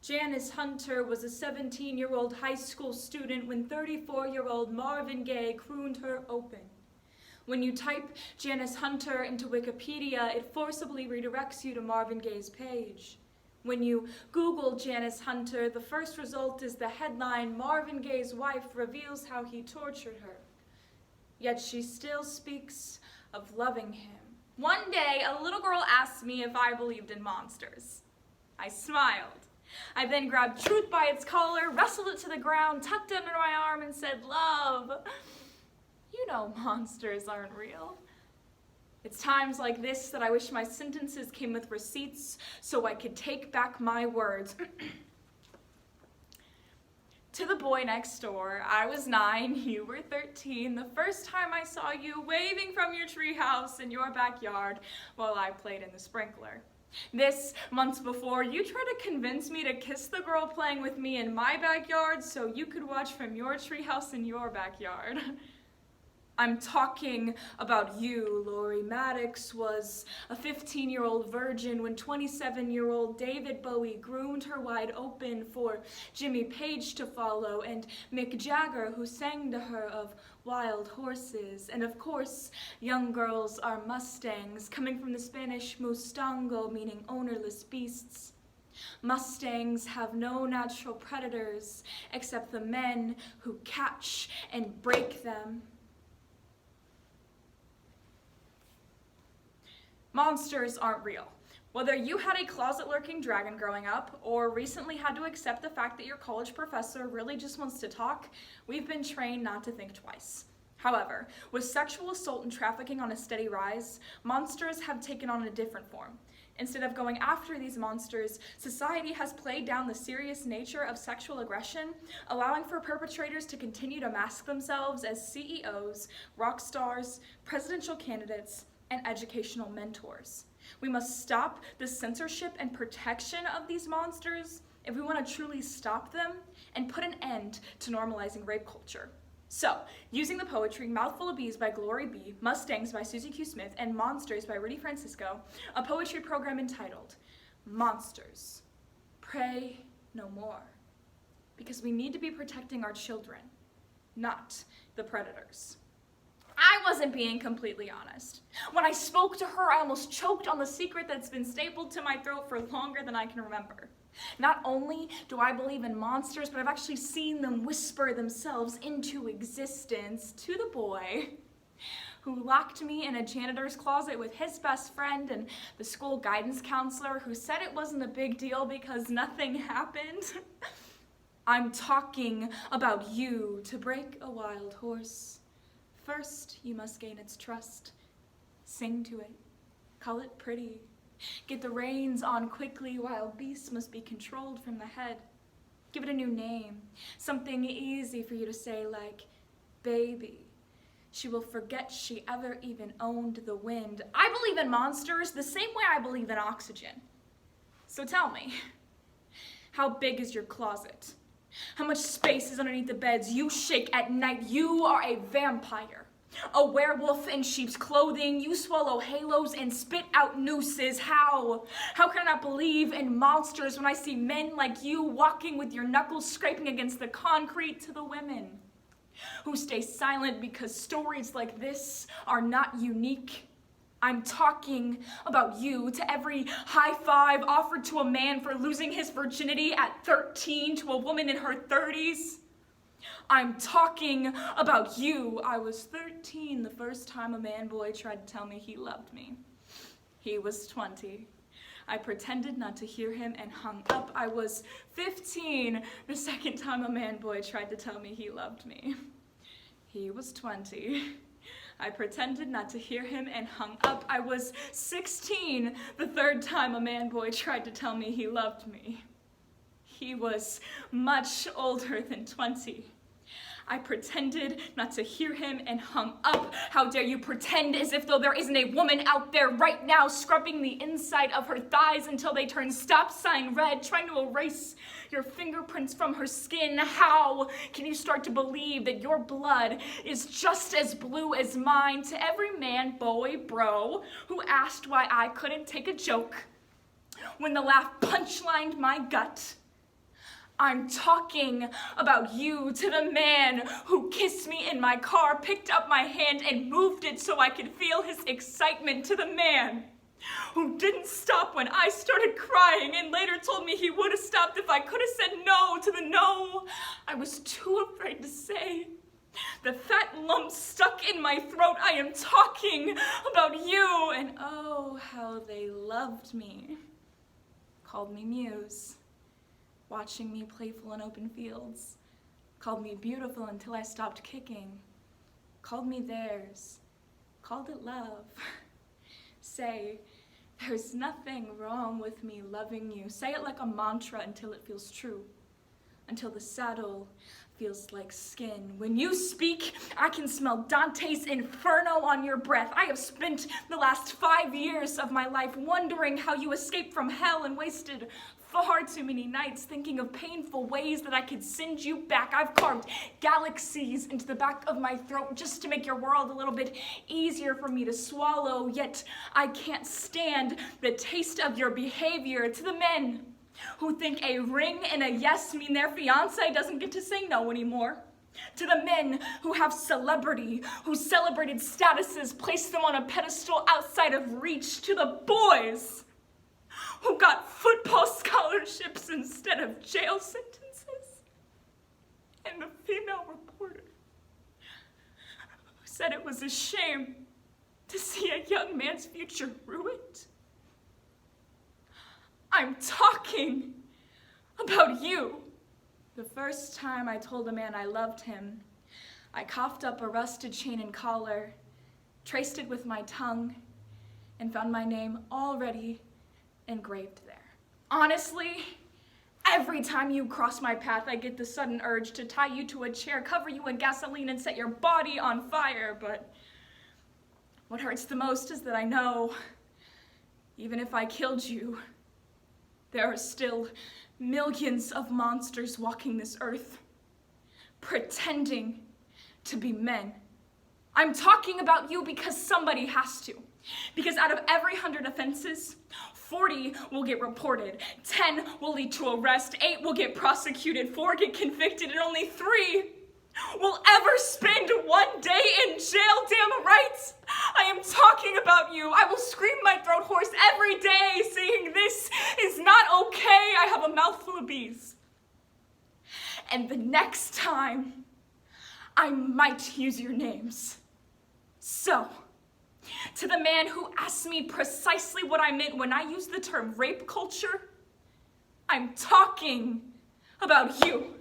Janice Hunter was a 17-year-old high school student when 34-year-old Marvin Gaye crooned her open. When you type Janice Hunter into Wikipedia, it forcibly redirects you to Marvin Gaye's page. When you Google Janice Hunter, the first result is the headline, "Marvin Gaye's wife reveals how he tortured her." Yet she still speaks of loving him. One day, a little girl asked me if I believed in monsters. I smiled. I then grabbed truth by its collar, wrestled it to the ground, tucked it under my arm, and said, "Love, you know monsters aren't real." It's times like this that I wish my sentences came with receipts so I could take back my words. To the boy next door, I was 9, you were 13, the first time I saw you waving from your treehouse in your backyard while I played in the sprinkler. This, months before, you tried to convince me to kiss the girl playing with me in my backyard so you could watch from your treehouse in your backyard. I'm talking about you. Lori Maddox was a 15-year-old virgin when 27-year-old David Bowie groomed her wide open for Jimmy Page to follow, and Mick Jagger, who sang to her of wild horses. And of course, young girls are Mustangs, coming from the Spanish mustango, meaning ownerless beasts. Mustangs have no natural predators except the men who catch and break them. Monsters aren't real. Whether you had a closet-lurking dragon growing up or recently had to accept the fact that your college professor really just wants to talk, we've been trained not to think twice. However, with sexual assault and trafficking on a steady rise, monsters have taken on a different form. Instead of going after these monsters, society has played down the serious nature of sexual aggression, allowing for perpetrators to continue to mask themselves as CEOs, rock stars, presidential candidates, and educational mentors. We must stop the censorship and protection of these monsters if we want to truly stop them and put an end to normalizing rape culture. So, using the poetry Mouthful of Bees by Glory B, Mustangs by Susie Q. Smith, and Monsters by Rudy Francisco, a poetry program entitled Monsters, Pray No More. Because we need to be protecting our children, not the predators. I wasn't being completely honest. When I spoke to her, I almost choked on the secret that's been stapled to my throat for longer than I can remember. Not only do I believe in monsters, but I've actually seen them whisper themselves into existence to the boy who locked me in a janitor's closet with his best friend and the school guidance counselor who said it wasn't a big deal because nothing happened. I'm talking about you. To break a wild horse, first, you must gain its trust. Sing to it, call it pretty. Get the reins on quickly while beasts must be controlled from the head. Give it a new name, something easy for you to say like, baby. She will forget she ever even owned the wind. I believe in monsters the same way I believe in oxygen. So tell me, how big is your closet? How much space is underneath the beds you shake at night? You are a vampire, a werewolf in sheep's clothing. You swallow halos and spit out nooses. How can I not believe in monsters when I see men like you walking with your knuckles scraping against the concrete? To the women who stay silent because stories like this are not unique, I'm talking about you. To every high five offered to a man for losing his virginity at 13 to a woman in her 30s. I'm talking about you. I was 13 the first time a man-boy tried to tell me he loved me. He was 20. I pretended not to hear him and hung up. I was 15 the second time a man-boy tried to tell me he loved me. He was 20. I pretended not to hear him and hung up. I was 16 the third time a man-boy tried to tell me he loved me. He was much older than 20. I pretended not to hear him and hung up. How dare you pretend as if though there isn't a woman out there right now scrubbing the inside of her thighs until they turn stop sign red, trying to erase your fingerprints from her skin. How can you start to believe that your blood is just as blue as mine? To every man, boy, bro who asked why I couldn't take a joke when the laugh punchlined my gut, I'm talking about you, to the man who kissed me in my car, picked up my hand and moved it so I could feel his excitement, to the man who didn't stop when I started crying and later told me he would have stopped if I could have said no, to the no I was too afraid to say. The fat lump stuck in my throat. I am talking about you, and oh, how they loved me. Called me Muse, watching me playful in open fields. Called me beautiful until I stopped kicking. Called me theirs. Called it love. Say, there's nothing wrong with me loving you. Say it like a mantra until it feels true. Until the saddle feels like skin. When you speak, I can smell Dante's Inferno on your breath. I have spent the last 5 years of my life wondering how you escaped from hell and wasted far too many nights thinking of painful ways that I could send you back. I've carved galaxies into the back of my throat just to make your world a little bit easier for me to swallow, yet I can't stand the taste of your behavior. To the men who think a ring and a yes mean their fiance doesn't get to say no anymore. To the men who have celebrity, whose celebrated statuses place them on a pedestal outside of reach. To the boys who got football scholarships instead of jail sentences. And the female reporter who said it was a shame to see a young man's future ruined. I'm talking about you. The first time I told a man I loved him, I coughed up a rusted chain and collar, traced it with my tongue, and found my name already engraved there. Honestly, every time you cross my path, I get the sudden urge to tie you to a chair, cover you in gasoline, and set your body on fire. But what hurts the most is that I know, even if I killed you, there are still millions of monsters walking this earth, pretending to be men. I'm talking about you because somebody has to. Because out of every 100 offenses, 40 will get reported, 10 will lead to arrest, 8 will get prosecuted, 4 get convicted, and only 3 will ever spend one day in jail. Damn right, I am talking about you. I will scream my throat hoarse every day saying this is not okay. I have a mouthful of bees. And the next time, I might use your names. So, to the man who asked me precisely what I meant when I used the term rape culture, I'm talking about you.